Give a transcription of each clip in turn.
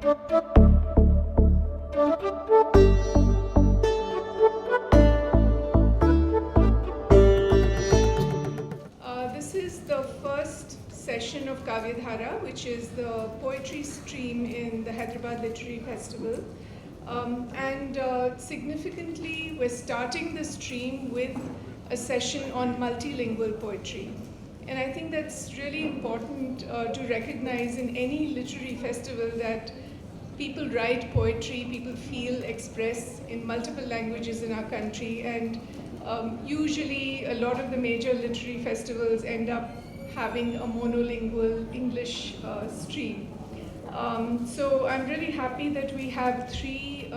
This is the first session of Kaavya Dhaara, which is the poetry stream in the Hyderabad Literary Festival. Significantly, we're starting the stream with a session on multilingual poetry. And I think that's really important to recognize in any literary festival that people write poetry, people feel, express in multiple languages in our country, and usually a lot of the major literary festivals end up having a monolingual English stream. So I'm really happy that we have three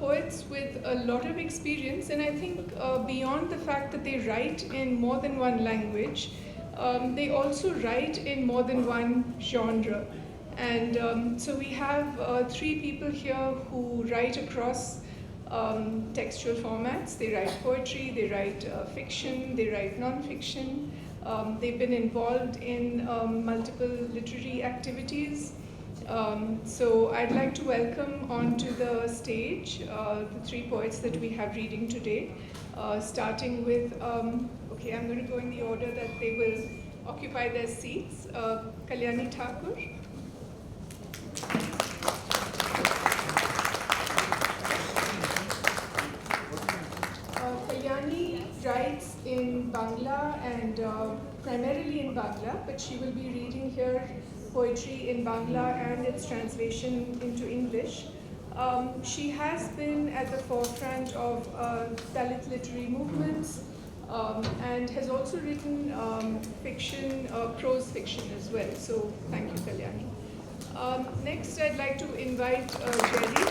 poets with a lot of experience, and I think beyond the fact that they write in more than one language, they also write in more than one genre. And so we have three people here who write across textual formats. They write poetry, they write fiction, they write non-fiction. They've been involved in multiple literary activities. So I'd like to welcome onto the stage the three poets that we have reading today, starting with, okay, I'm going to go in the order that they will occupy their seats. Kalyani Thakur. Kalyani writes in Bangla and primarily in Bangla, but she will be reading here poetry in Bangla and its translation into English. She has been at the forefront of Dalit literary movements and has also written fiction, prose fiction as well. So thank you, Kalyani. Next, I'd like to invite Jerry.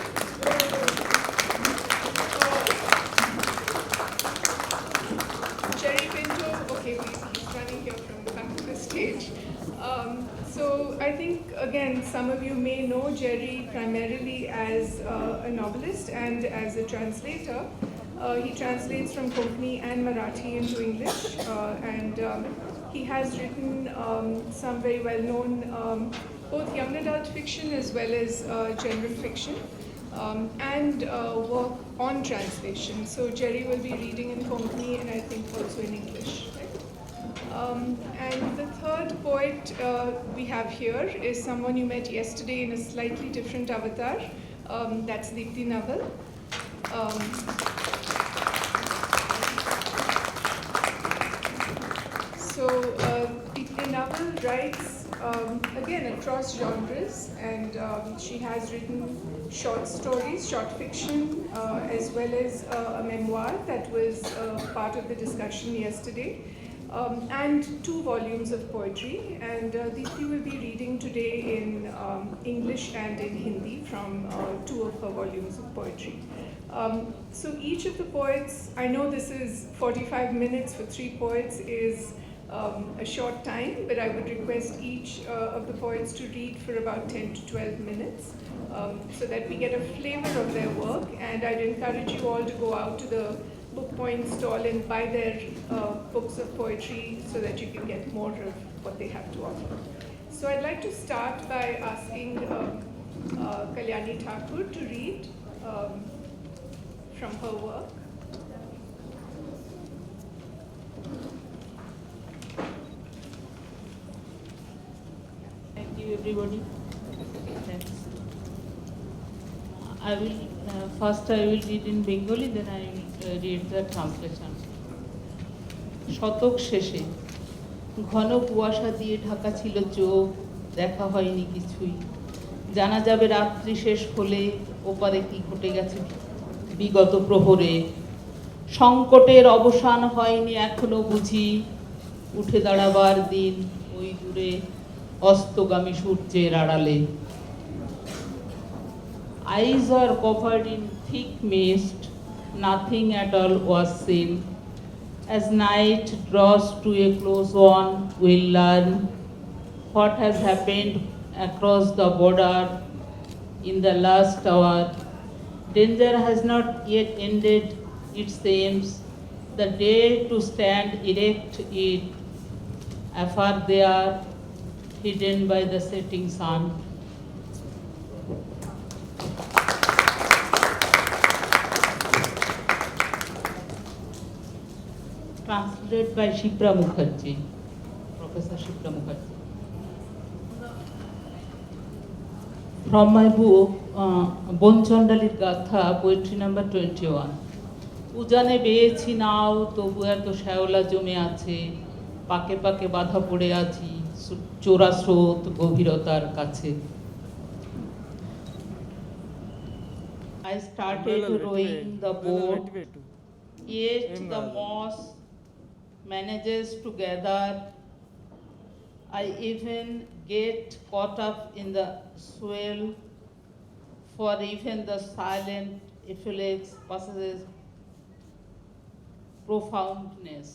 Jerry Pinto, okay, he's running here from the back of the stage. So I think, again, some of you may know Jerry primarily as a novelist and as a translator. He translates from Konkani and Marathi into English, and he has written some very well-known both young adult fiction as well as general fiction, and work on translation. So Jerry will be reading in Konkani and I think also in English. And the third poet we have here is someone you met yesterday in a slightly different avatar. That's Deepti Naval. So Deepti Naval writes again across genres, and she has written short stories, short fiction, as well as a memoir that was part of the discussion yesterday. And 2 volumes of poetry, and Deepti will be reading today in English and in Hindi from 2 of her volumes of poetry. So each of the poets, I know this is 45 minutes for 3 poets is a short time, but I would request each of the poets to read for about 10 to 12 minutes so that we get a flavor of their work, and I'd encourage you all to go out to the book point stall and buy their books of poetry so that you can get more of what they have to offer. So I'd like to start by asking Kalyani Thakur to read from her work. Thank you, everybody. Thanks. I will first I will read in Bengali, then I will read the translation. শতক শেষে ঘন কুয়াশা দিয়ে ঢাকা ছিল চোখ, দেখা হয়নি কিছুই। জানা যাবে রাত্রি শেষ হলে ওপারে কি ঘটে গেছে বিগত প্রহরে। সংকটের অবসান হয়নি এখনো বুঝি, উঠে দাঁড়াবার দিন ওই দূরে অস্তগামী সূর্যের আড়ালে। Eyes are covered in thick mist, nothing at all was seen. As night draws to a close, one will learn what has happened across the border in the last hour. Danger has not yet ended its aims. The day to stand erect it, afar there, hidden by the setting sun. presented by Shipra Mukherjee, Professor Shipra Mukherjee. From my book, Bonchandalir Gatha, poetry number 21. উজানে বেয়েছি নাও তবু এত শ্যাওলা জমে আছে, পাকে পাকে বাধা পড়ে আছি চোরা স্রোত গভীরতার কাছে। I started rowing the boat, yet the moss manages to gather. I even get caught up in the swell, for even the silent effluence possesses profoundness.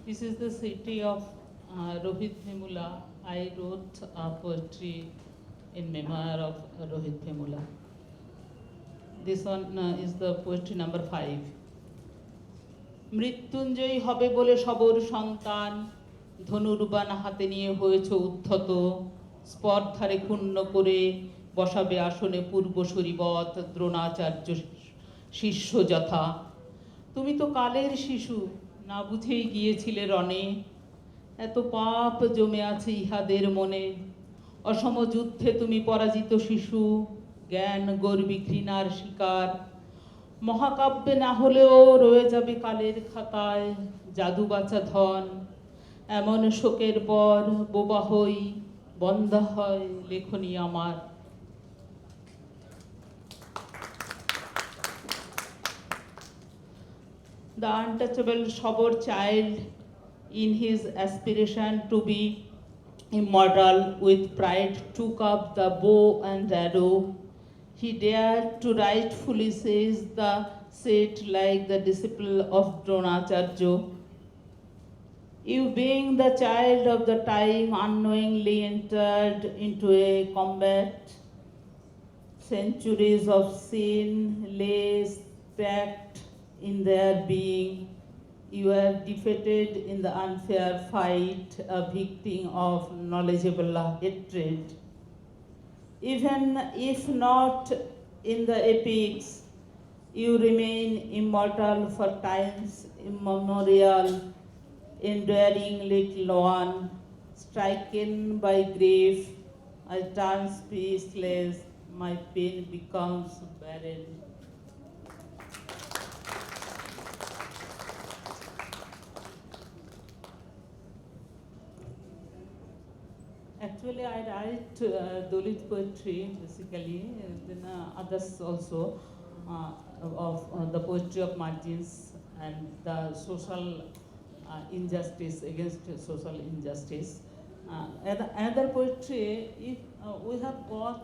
This is the city of Rohit Vemula. I wrote poetry in memoir of Rohit Vemula. This one is the poetry number 5. মৃত্যুঞ্জয়ী হবে বলে সবর সন্তান, ধনুর্বাণ হাতে নিয়ে হয়েছে উদ্ধত, স্পর্ধারে ক্ষুণ্ণ করে বসাবে আসনে পূর্বসূরিবৎ দ্রোণাচার্য শিষ্য যথা। তুমি তো কালের শিশু, না বুঝেই গিয়েছিলে রণে, এত পাপ জমে আছে ইহাদের মনে। অসম যুদ্ধে তুমি পরাজিত শিশু, জ্ঞান গর্বী ঘৃণার শিকার। মহাকাব্যে না হলেও রয়ে যাবে কালের খাতায় জাদু বাঁচা ধন। এমন শোকের পর বোবা হই, বন্ধা হয় লেখনী আমার। The untouchable Shabor child, in his aspiration to be immortal, with pride took up the bow and arrow. He dared to rightfully seize the seat like the disciple of Dronacharya. You, being the child of the time, unknowingly entered into a combat. Centuries of sin lay packed in their being. You were defeated in the unfair fight, a victim of knowledgeable hatred. Even if not in the epics, you remain immortal for times immemorial, enduring little one, stricken by grief. I turn speechless, my pain becomes barren. Actually, I write Dalit poetry basically, then others also of the poetry of margins and the social injustice, against social injustice. Another poetry, if we have got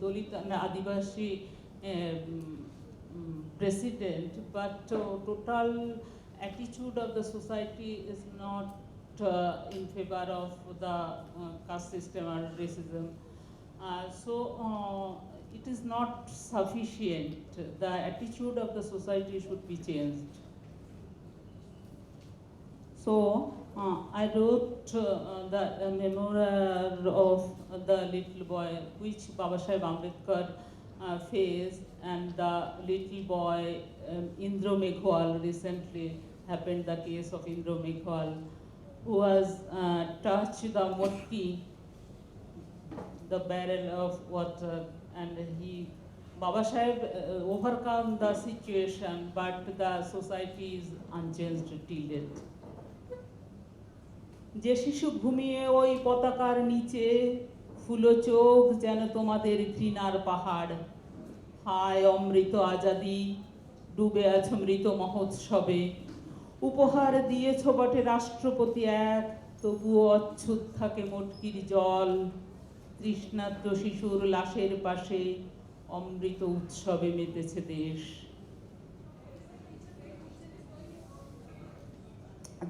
Dalit and Adivasi president, but total attitude of the society is not in favor of the caste system or racism. So it is not sufficient. The attitude of the society should be changed. So I wrote the memoir of the little boy which Babasaheb Ambedkar faced, and the little boy Indra Meghwal. Recently happened the case of Indra Meghwal, who was touched the motki, the barrel of water, and Babasaheb overcome the situation, but the society is unchanged till date. যে শিশু ঘুমিয়ে ওই পতাকার নিচে, ফুলো চোখ যেন তোমাদের ঘৃণার পাহাড়। হায় অমৃত আজাদি, ডুবে আছো মৃত মহোৎসবে। উপহার দিয়েছ বটে রাষ্ট্রপতি এক, তবুও অচ্ছুত থাকে মটকির জল। তৃষ্ণার্ত শিশুর লাশের পাশে অমৃত উৎসবে মেতেছে দেশ।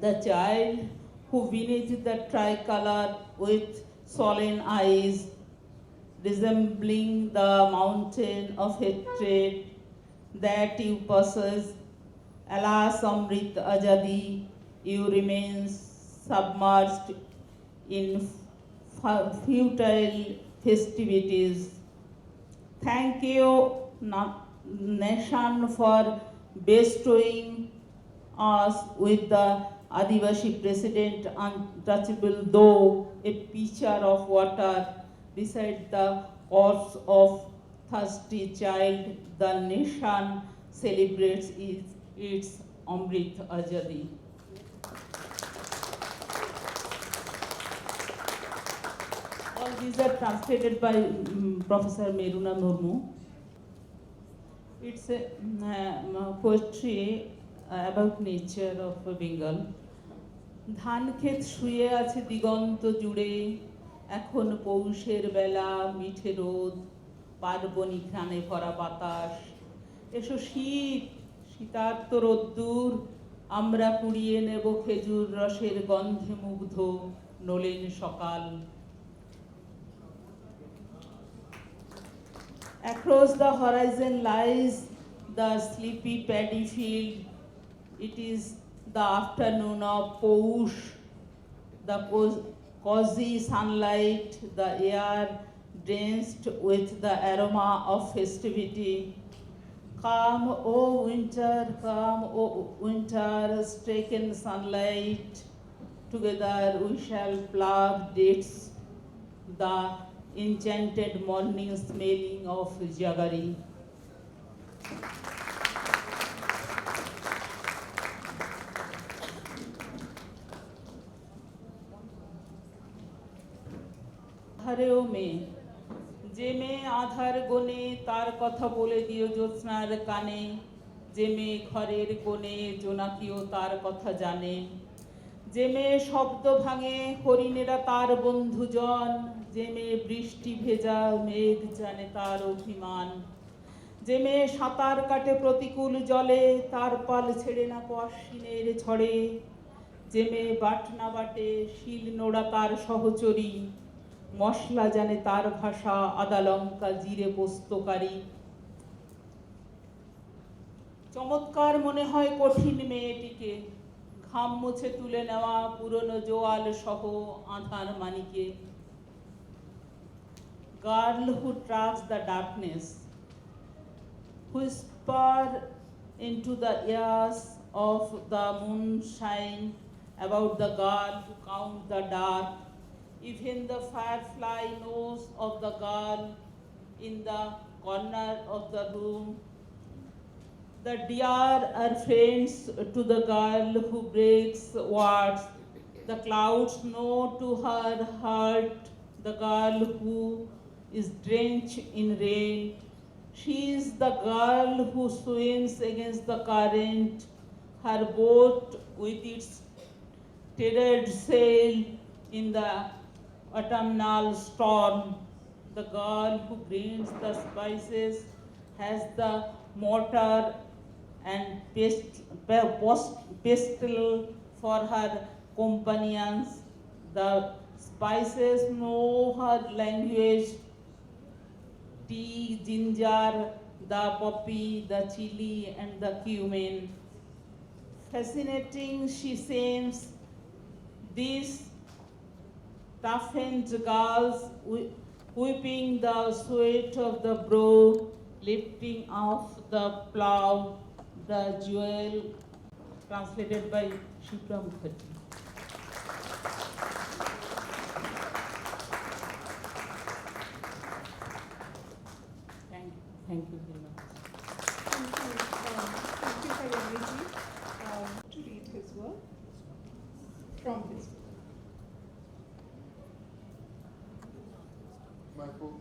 The child who beneath the tricolor with solemn eyes, resembling the mountain of hatred that you possess, alas Amrit Ajadi, you remain submerged in futile festivities. Thank you, nation, for bestowing us with the Adivashi President untouchable, though a pitcher of water beside the corpse of thirsty child. The nation celebrates its Amrit Azadi. All these are translated by Professor Meruna Murmu. It's a poetry about nature of Bengal. ধান ক্ষেত শুয়ে আছে দিগন্ত জুড়ে, এখন পৌষের বেলা, মিঠে রোদ, পার্বণী ঘ্রাণে ভরা বাতাস। এসো শীত, শীতার্ত রোদ্দুর, আমরা কুড়িয়ে নেব খেজুর রসের গন্ধে মুগ্ধ নলেন সকাল। Across the horizon lies the sleepy paddy field. It is the afternoon of Poush, the cozy sunlight, the air drenched with the aroma of festivity. Come, O winter, stricken sunlight, together we shall pluck dates, the enchanted morning smelling of jaggery. আধারেও মেয়ে, যে মেয়ে আধার গোনে তার কথা বলে দিও জ্যোৎস্নার কানে, যে মেয়ে ঘরের কোণে জোনাকিও তার কথা জানে, যে মেয়ে শব্দ ভাঙে হরিণেরা তার বন্ধুজন, যে মেয়ে বৃষ্টি ভেজা মেঘ জানে তার অভিমান, যে মেয়ে সাঁতার কাটে প্রতিকূল জলে তার পাল ছেড়ে না অশ্বিনের ঝড়ে, যে মেয়ে বাটনা বাটে শিল নোড়া তার সহচরী, মশলা জানে তার ভাষা আদা লঙ্কা জিরে পোস্তকারী। চমৎকার মনে হয় কঠিন মেয়েটিকে, ঘাম মুছে তুলে নেওয়া পুরনো জোয়াল সহ আধার মানিকে। Girl who tracks the darkness, whisper into the ears of the moonshine about the girl who counts the dark. Even the firefly knows of the girl in the corner of the room. The deer are friends to the girl who breaks words. The clouds know to her heart the girl who is drenched in rain. She is the girl who swims against the current, her boat with its tethered sail in the autumnal storm. The girl who grinds the spices has the mortar and pestle for her companions. The spices know her language: tea, ginger, the poppy, the chili, and the cumin. Fascinating, she seems, these toughened girls whipping the sweat of the brow, lifting off the plow, the jewel. Translated by Shipra Mukherjee. Thank you very much. Thank you, Kalyani ji, to read his work from his book. My book.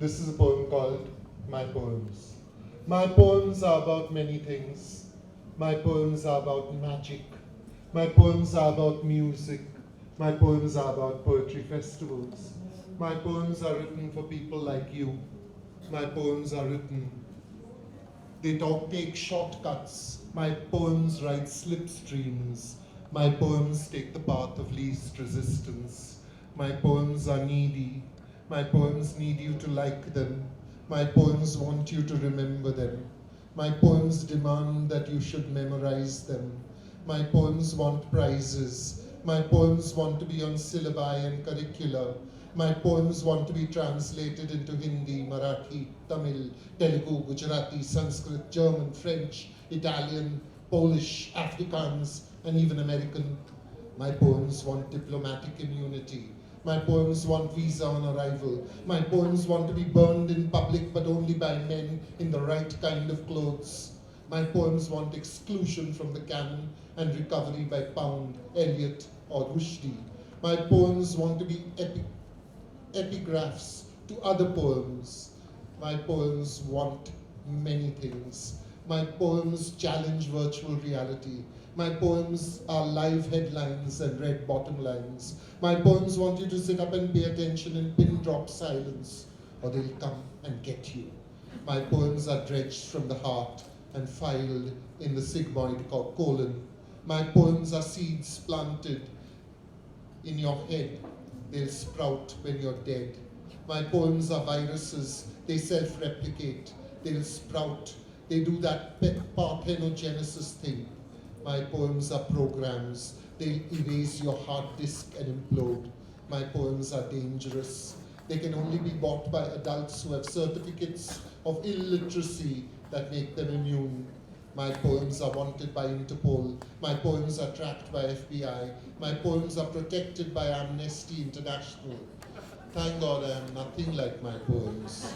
This is a poem called My Poems. My poems are about many things. My poems are about magic. My poems are about music. My poems are about poetry festivals. My poems are written for people like you. My poems are written. They take shortcuts. My poems ride slipstreams. My poems take the path of least resistance. My poems are needy. My poems need you to like them. My poems want you to remember them. My poems demand that you should memorize them. My poems want prizes. My poems want to be on syllabi and curricula. My poems want to be translated into Hindi, Marathi, Tamil, Telugu, Gujarati, Sanskrit, German, French, Italian, Polish, Afrikaans, and even American. My poems want diplomatic immunity. My poems want visa on arrival. My poems want to be burned in public, but only by men in the right kind of clothes. My poems want exclusion from the canon and recovery by Pound, Eliot, or Rushdie. My poems want to be epigraphs to other poems. My poems want many things. My poems challenge virtual reality. My poems are live headlines and red bottom lines. My poems want you to sit up and pay attention in pin drop silence, or they'll come and get you. My poems are dredged from the heart and filed in the sigmoid colon. My poems are seeds planted in your head. They'll sprout when you're dead. My poems are viruses. They self-replicate. They'll sprout. They do that parthenogenesis thing. My poems are programs. They'll erase your hard disk and implode. My poems are dangerous. They can only be bought by adults who have certificates of illiteracy that make them immune. My poems are wanted by Interpol. My poems are tracked by FBI. My poems are protected by Amnesty International. Thank God I am nothing like my poems.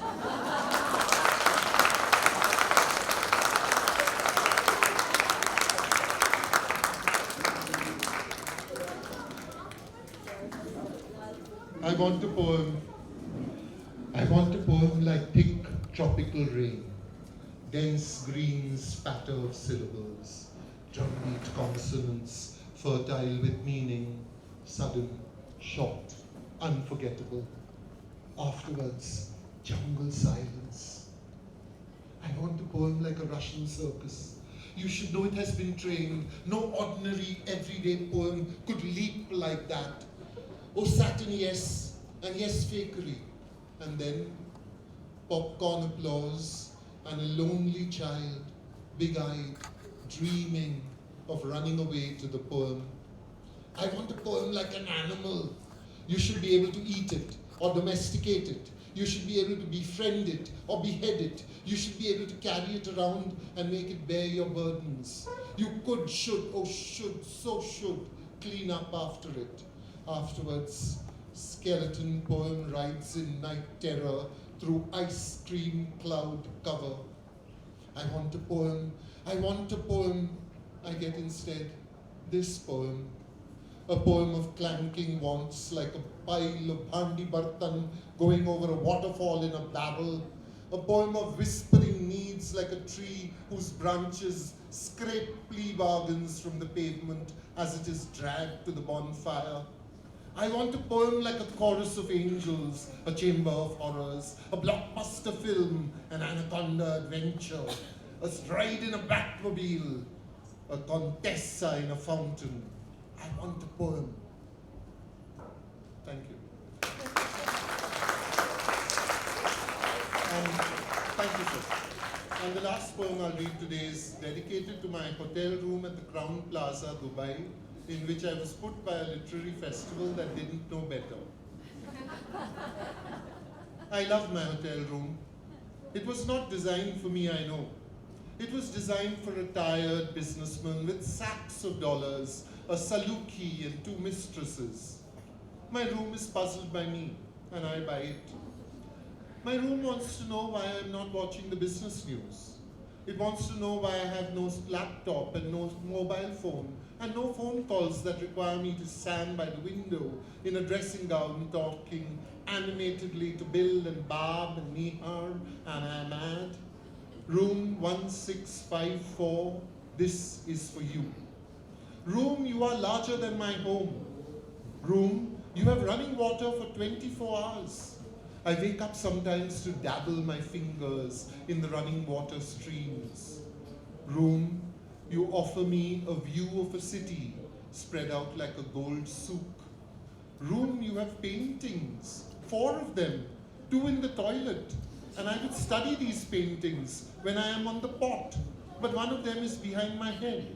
I want a poem like thick tropical rain, dense green spatter of syllables, drumbeat consonants, fertile with meaning, sudden, short, unforgettable. Afterwards, jungle silence. I want a poem like a Russian circus. You should know it has been trained. No ordinary, everyday poem could leap like that. Oh, Saturn, yes, and yes, fakery. And then popcorn applause and a lonely child, big-eyed, dreaming of running away to the poem. I want a poem like an animal. You should be able to eat it or domesticate it. You should be able to befriend it or behead it. You should be able to carry it around and make it bear your burdens. You could, should, oh should, so should clean up after it. Afterwards, skeleton poem rides in night terror through ice cream cloud cover. I want a poem, I get instead this poem. A poem of clanking wants like a pile of bhandi bartan going over a waterfall in a barrel. A poem of whispering needs like a tree whose branches scrape plea bargains from the pavement as it is dragged to the bonfire. I want a poem like a chorus of angels, a chamber of horrors, a blockbuster film, an anaconda adventure, a stride in a Batmobile, a contessa in a fountain. I want a poem. Thank you. Thank you, sir. And the last poem I'll read today is dedicated to my hotel room at the Crown Plaza, Dubai, in which I was put by a literary festival that didn't know better. I love my hotel room. It was not designed for me, I know. It was designed for a tired businessman with sacks of dollars, a saluki and 2 mistresses. My room is puzzled by me, and I by it. My room wants to know why I'm not watching the business news. It wants to know why I have no laptop and no mobile phone, and no phone calls that require me to stand by the window in a dressing gown talking animatedly to Bill and Bob and Nihar and Ahmad. Room 1654, this is for you. Room, you are larger than my home. Room, you have running water for 24 hours. I wake up sometimes to dabble my fingers in the running water streams. Room, you offer me a view of a city spread out like a gold souk. Room, you have paintings, 4 of them, 2 in the toilet. And I would study these paintings when I am on the pot, but one of them is behind my head.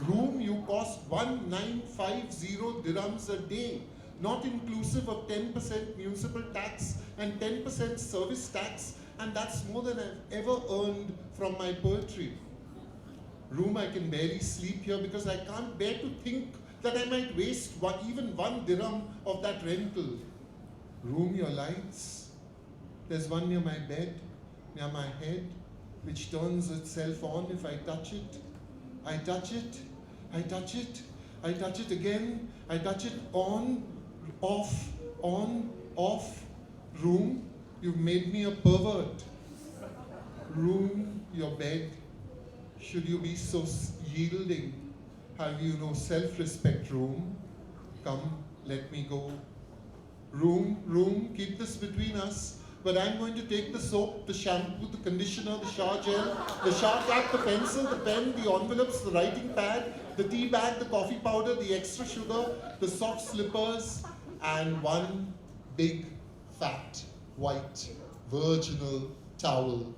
Room, you cost 1950 dirhams a day, not inclusive of 10% municipal tax and 10% service tax, and that's more than I've ever earned from my poetry. Room, I can barely sleep here because I can't bear to think that I might waste even 1 dirham of that rental. Room, your lights. There's one near my bed, near my head, which turns itself on if I touch it. I touch it, I touch it, I touch it again, I touch it on, off, on, off. Room, you've made me a pervert. Room, your bed. Should you be so yielding? Have you no self-respect, room? Come, let me go. Room, keep this between us. But I'm going to take the soap, the shampoo, the conditioner, the shower gel, the shower cap, the pencil, the pen, the envelopes, the writing pad, the tea bag, the coffee powder, the extra sugar, the soft slippers, and one big, fat, white, virginal towel.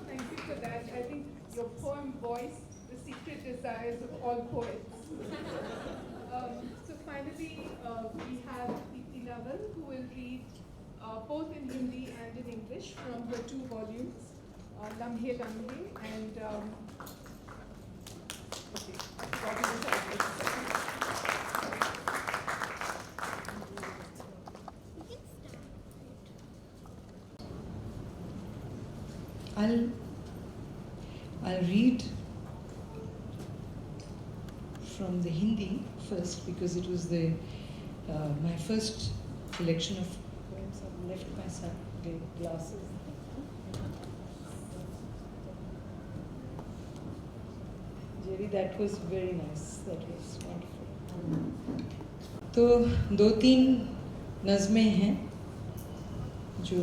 Thank you. Desires of all poets. So finally, we have Deepti Naval, who will read both in Hindi and in English from her 2 volumes, Lamhe Lamhe and I'll read from the Hindi first because it was the my first collection of poems. I've left my glasses. Jerry, that was very nice. That was wonderful. तो 2-3 नज़में हैं जो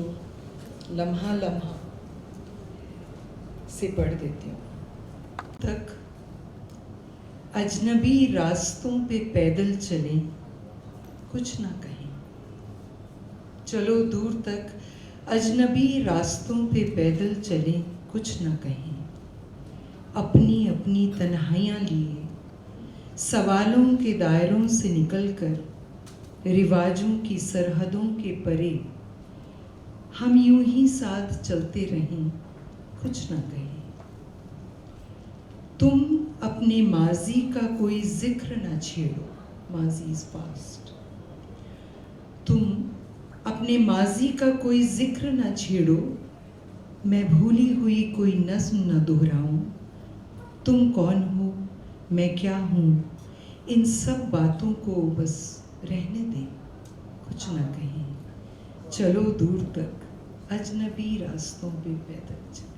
लम्हा लम्हा से पढ़ देती हूँ. तक अजनबी रास्तों पे पैदल चलें, कुछ ना कहें. चलो दूर तक अजनबी रास्तों पे पैदल चलें, कुछ ना कहें. अपनी अपनी तन्हाइयाँ लिए सवालों के दायरों से निकलकर रिवाजों की सरहदों के परे हम यूं ही साथ चलते रहें, कुछ ना कहें. तुम अपने माजी का कोई जिक्र ना छेड़ो. माजी इज पास्ट. तुम अपने माजी का कोई जिक्र ना छेड़ो. मैं भूली हुई कोई नज़्म न दोहराऊं. तुम कौन हो, मैं क्या हूँ, इन सब बातों को बस रहने दें, कुछ ना कहें. चलो दूर तक अजनबी रास्तों पे पैदल चलें.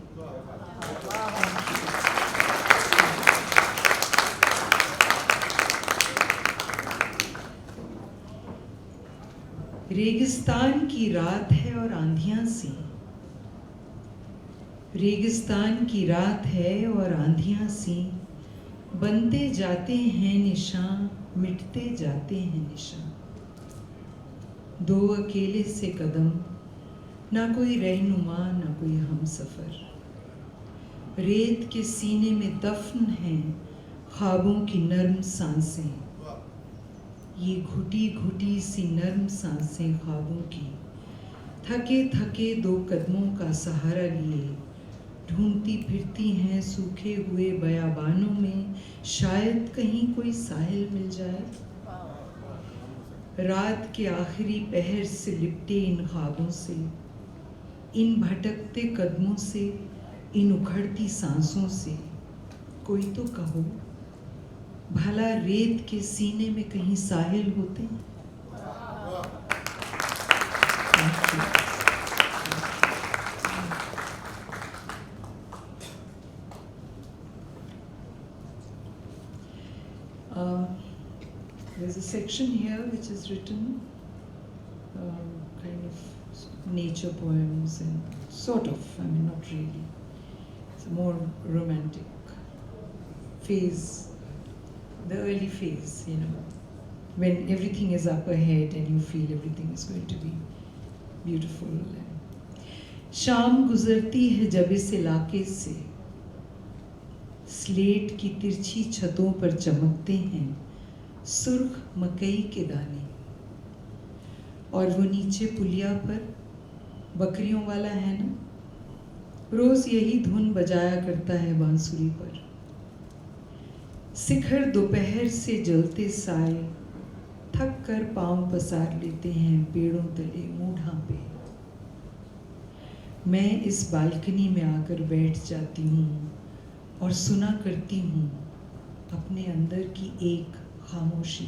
रेगिस्तान की रात है और आंधियां सी. रेगिस्तान की रात है और आंधियां सी. बनते जाते हैं निशान, मिटते जाते हैं निशान. 2 अकेले से कदम, ना कोई रहनुमा ना कोई हमसफर. रेत के सीने में दफन हैं ख्वाबों की नर्म सांसें. ये घुटी घुटी सी नर्म सांसें ख्वाबों की. थके थके 2 कदमों का सहारा लिए ढूंढती फिरती हैं सूखे हुए बयाबानों में. शायद कहीं कोई साहिल मिल जाए. रात के आखिरी पहर से लिपटे इन ख्वाबों से, इन भटकते कदमों से, इन उखड़ती सांसों से कोई तो कहो, भला रेत के सीने में कहीं साहिल होते हैं. There's a section here which is written kind of nature poems and sort of, I mean not really. It's a more romantic phase, the early phase, you know. when everything is up ahead and you feel everything is going to be beautiful. शाम गुजरती है जब इस इलाके से, slate की तिरछी छतों पर चमकते हैं सुर्ख मकई के दाने, और वो नीचे पुलिया पर बकरियों वाला है ना, रोज यही धुन बजाया करता है बांसुरी पर। शिखर दोपहर से जलते साए थक कर पांव पसार लेते हैं पेड़ों तले मुंह ढांपे। मैं इस बालकनी में आकर बैठ जाती हूँ और सुना करती हूँ अपने अंदर की एक खामोशी।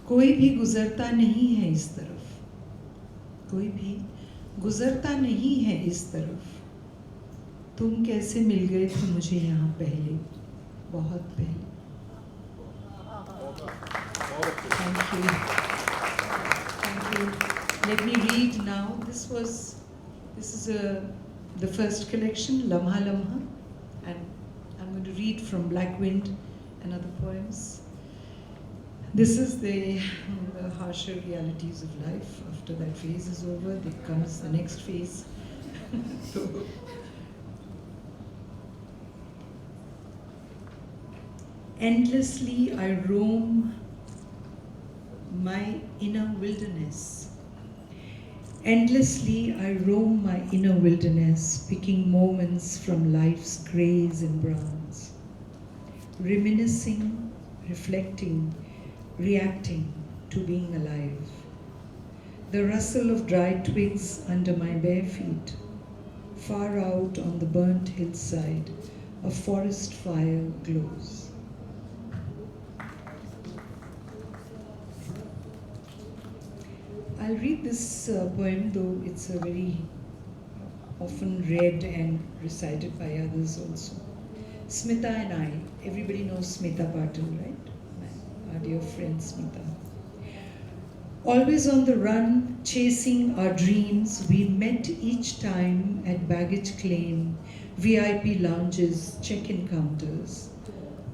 कोई भी गुजरता नहीं है इस तरफ, कोई भी गुजरता नहीं है इस तरफ। तुम कैसे मिल गए थे मुझे यहाँ पहले, बहुत पहले। Thank you. Thank you. Let me read now. This is the first collection, Lamha Lamha, and I'm going to read from Black Wind and other poems. This is the harsher realities of life. After that phase is over, there comes the next phase. Endlessly I roam my inner wilderness. Endlessly I roam my inner wilderness, picking moments from life's grays and browns, reminiscing, reflecting, reacting to being alive. The rustle of dry twigs under my bare feet, far out on the burnt hillside, a forest fire glows. I'll read this poem, though it's a very often read and recited by others also. Smita and I, everybody knows Smita Patil, right? Our dear friend Smita. Always on the run, chasing our dreams, we met each time at baggage claim, VIP lounges, check-in counters,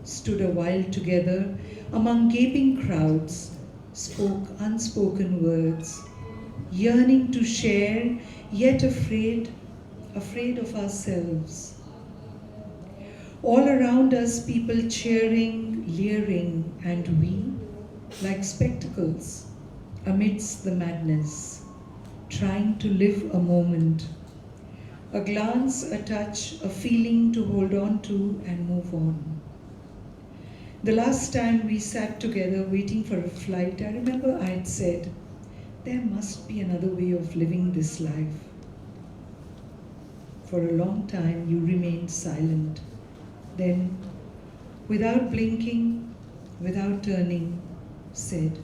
stood a while together among gaping crowds, spoke unspoken words, yearning to share, yet afraid of ourselves. All around us, people cheering, leering, and we, like spectacles, amidst the madness, trying to live a moment, a glance, a touch, a feeling to hold on to and move on. The last time we sat together waiting for a flight, I remember I had said, there must be another way of living this life. For a long time you remained silent. Then, without blinking, without turning, said,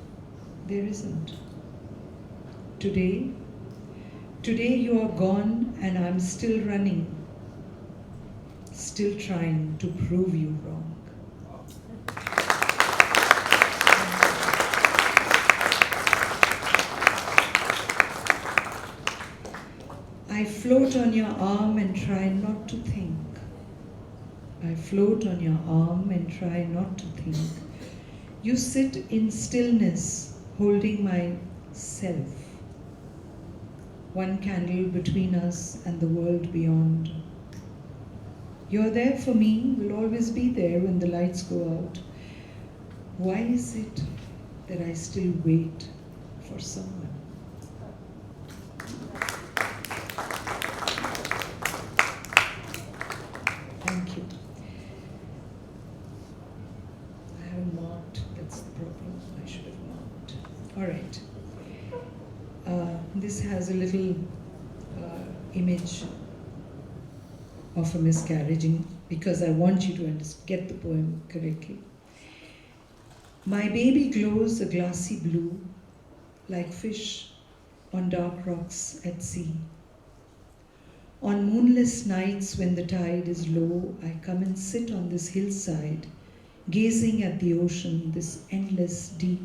there isn't. Today you are gone and I'm still running, still trying to prove you wrong. I float on your arm and try not to think. I float on your arm and try not to think. You sit in stillness, holding my self. One candle between us and the world beyond. You're there for me, will always be there when the lights go out. Why is it that I still wait for someone? Thank you. I haven't marked, that's the problem. I should have marked. All right. This has a little image of a miscarriaging because I want you to get the poem correctly. My baby glows a glassy blue like fish on dark rocks at sea. On moonless nights when the tide is low, I come and sit on this hillside, gazing at the ocean, this endless deep,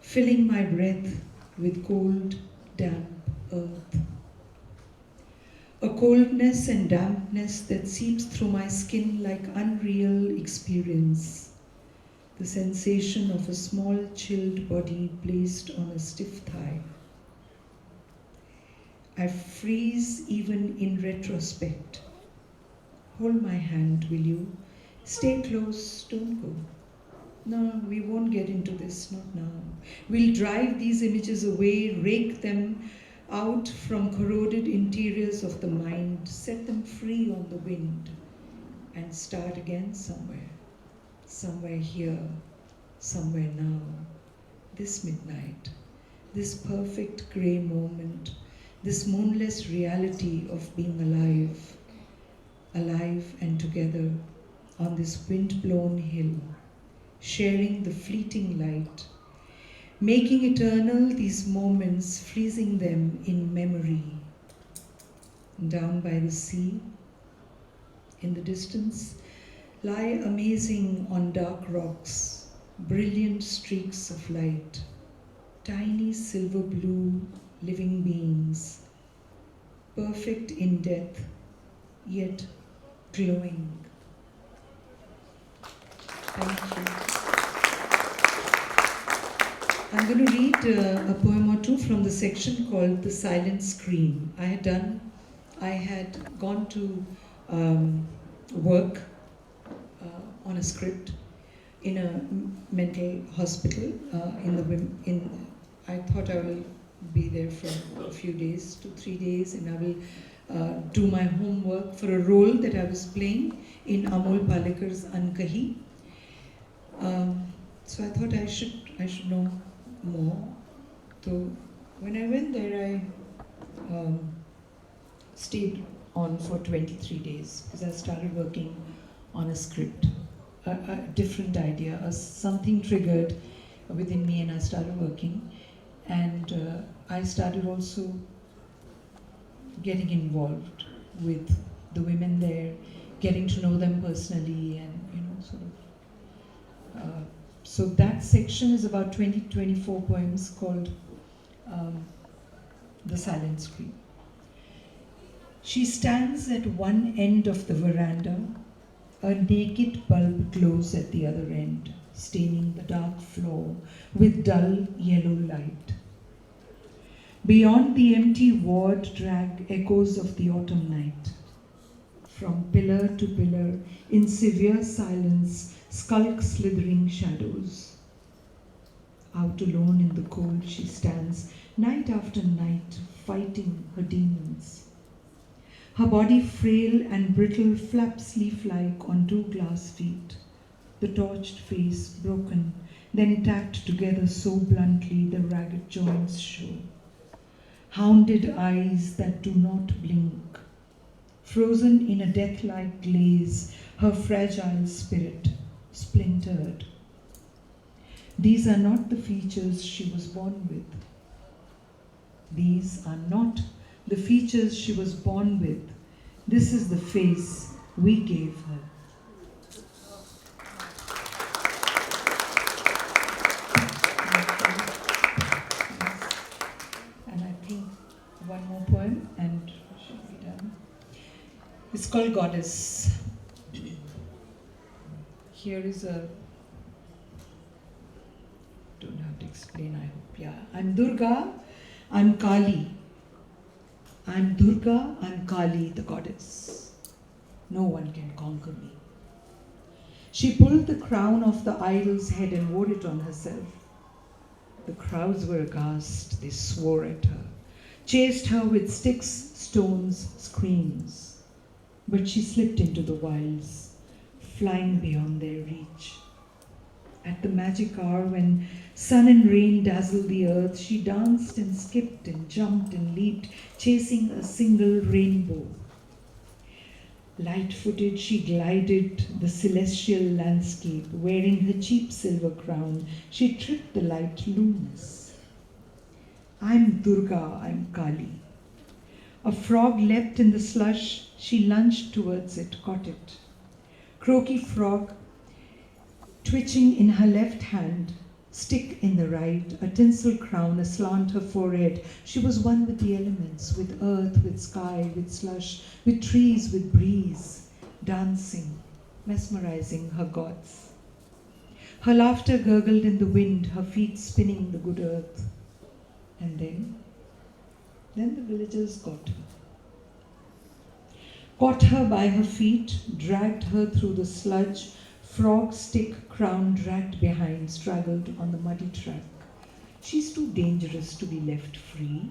filling my breath with cold, damp earth. A coldness and dampness that seeps through my skin like unreal experience. the sensation of a small chilled body placed on a stiff thigh. I freeze even in retrospect. Hold my hand, will you? Stay close, don't go. No, we won't get into this, not now. We'll drive these images away, rake them out from corroded interiors of the mind, set them free on the wind, and start again somewhere. Somewhere here, somewhere now. This midnight, this perfect grey moment, this moonless reality of being alive, alive and together on this wind-blown hill, sharing the fleeting light, making eternal these moments, freezing them in memory. Down by the sea, in the distance, lie amazing on dark rocks, brilliant streaks of light, tiny silver blue living beings, perfect in death, yet glowing. Thank you. I'm going to read a poem or two from the section called The Silent Scream. I had gone to work on a script in a mental hospital. I thought I will be there for a few days, 2-3 days, and I will do my homework for a role that I was playing in Amol Palekar's Ankahi. So I thought I should know more. So when I went there, I stayed on for 23 days because I started working on a script, a different idea, something triggered within me, and I started working. And I started also getting involved with the women there, getting to know them personally, and sort of. So that section is about 20-24 poems called The Silent Scream. She stands at one end of the veranda. A naked bulb glows at the other end, staining the dark floor with dull yellow light. Beyond the empty ward drag echoes of the autumn night. From pillar to pillar, in severe silence, skulk slithering shadows. Out alone in the cold, she stands night after night, fighting her demons. Her body frail and brittle flaps leaf-like on 2 glass feet, the torched face broken, then tacked together so bluntly the ragged joints show. Hounded eyes that do not blink, frozen in a death-like glaze, her fragile spirit splintered. These are not the features she was born with. These are not the features she was born with. This is the face we gave her. And I think one more poem and we should be done. It's called Goddess. Here is a, don't have to explain, I hope. Yeah, I'm Durga, I'm Kali. I'm Durga, I'm Kali, the goddess. No one can conquer me. She pulled the crown off the idol's head and wore it on herself. The crowds were aghast, they swore at her, chased her with sticks, stones, screams. But she slipped into the wilds, flying beyond their reach. At the magic hour when sun and rain dazzled the earth, she danced and skipped and jumped and leaped, chasing a single rainbow. Light-footed, she glided the celestial landscape, wearing her cheap silver crown. She tripped the light luminous. I'm Durga, I'm Kali. A frog leapt in the slush. She lunged towards it, caught it. Croaky frog, twitching in her left hand, stick in the right, a tinsel crown aslant her forehead. She was one with the elements, with earth, with sky, with slush, with trees, with breeze, dancing, mesmerizing her gods. Her laughter gurgled in the wind, her feet spinning the good earth. And then the villagers got her. Caught her by her feet, dragged her through the sludge, frog stick crown dragged behind, straggled on the muddy track. She's too dangerous to be left free.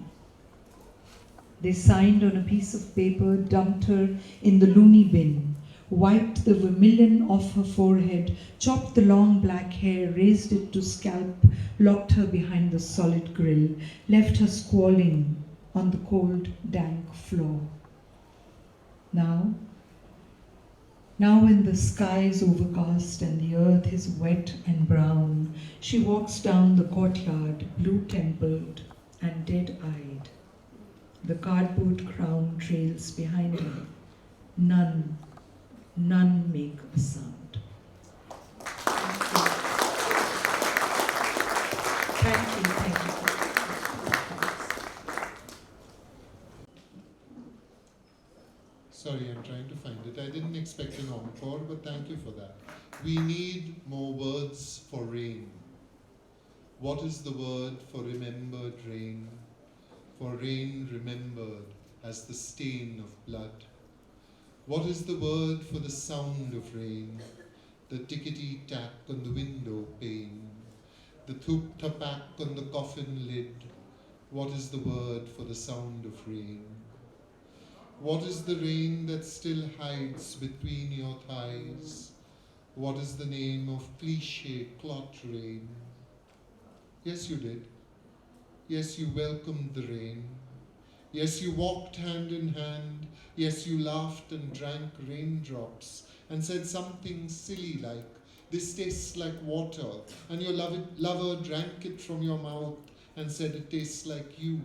They signed on a piece of paper, dumped her in the loony bin, wiped the vermilion off her forehead, chopped the long black hair, raised it to scalp, locked her behind the solid grill, left her squalling on the cold, dank floor. Now when the sky is overcast and the earth is wet and brown, she walks down the courtyard, blue-templed and dead-eyed. The cardboard crown trails behind her. None make a sound. Thank you. Sorry, I'm trying to find it. I didn't expect an encore, but thank you for that. We need more words for rain. What is the word for remembered rain? For rain remembered as the stain of blood. What is the word for the sound of rain? The tickety-tack on the window pane. The thup-tapak on the coffin lid. What is the word for the sound of rain? What is the rain that still hides between your thighs? What is the name of cliché clot rain? Yes, you did. Yes, you welcomed the rain. Yes, you walked hand in hand. Yes, you laughed and drank raindrops and said something silly like, "This tastes like water," and your lover drank it from your mouth and said, "It tastes like you."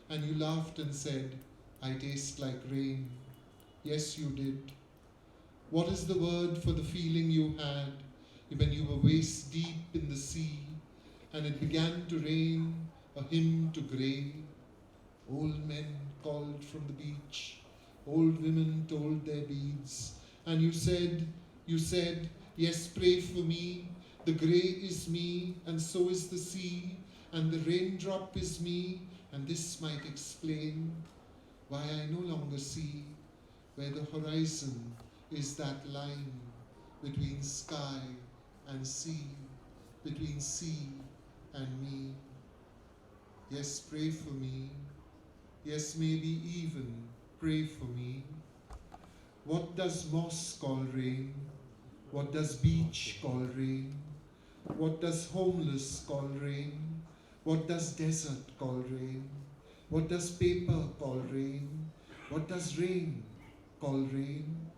And you laughed and said, "I taste like rain." Yes, you did. What is the word for the feeling you had when you were waist deep in the sea and it began to rain, a hymn to grey? Old men called from the beach, old women told their beads, and you said, "Yes, pray for me, the grey is me, and so is the sea, and the raindrop is me, and this might explain why I no longer see where the horizon is that line between sky and sea, between sea and me. Yes, pray for me. Yes, maybe even pray for me. What does moss call rain? What does beach call rain? What does homeless call rain? What does desert call rain? What does paper call rain? What does rain call rain?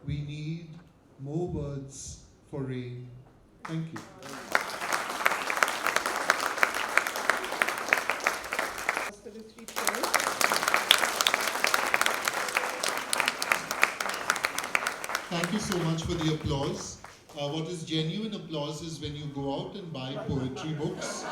We need more words for rain. Thank you. For the three poets. Thank you so much for the applause. What is genuine applause is when you go out and buy poetry books.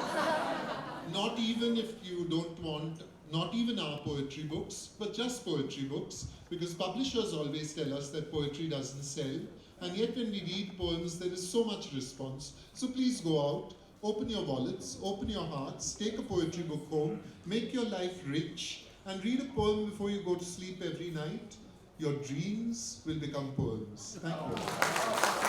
Not even if you don't want, not even our poetry books, but just poetry books, because publishers always tell us that poetry doesn't sell, and yet when we read poems, there is so much response. So please go out, open your wallets, open your hearts, take a poetry book home, make your life rich, and read a poem before you go to sleep every night. Your dreams will become poems. Thank you.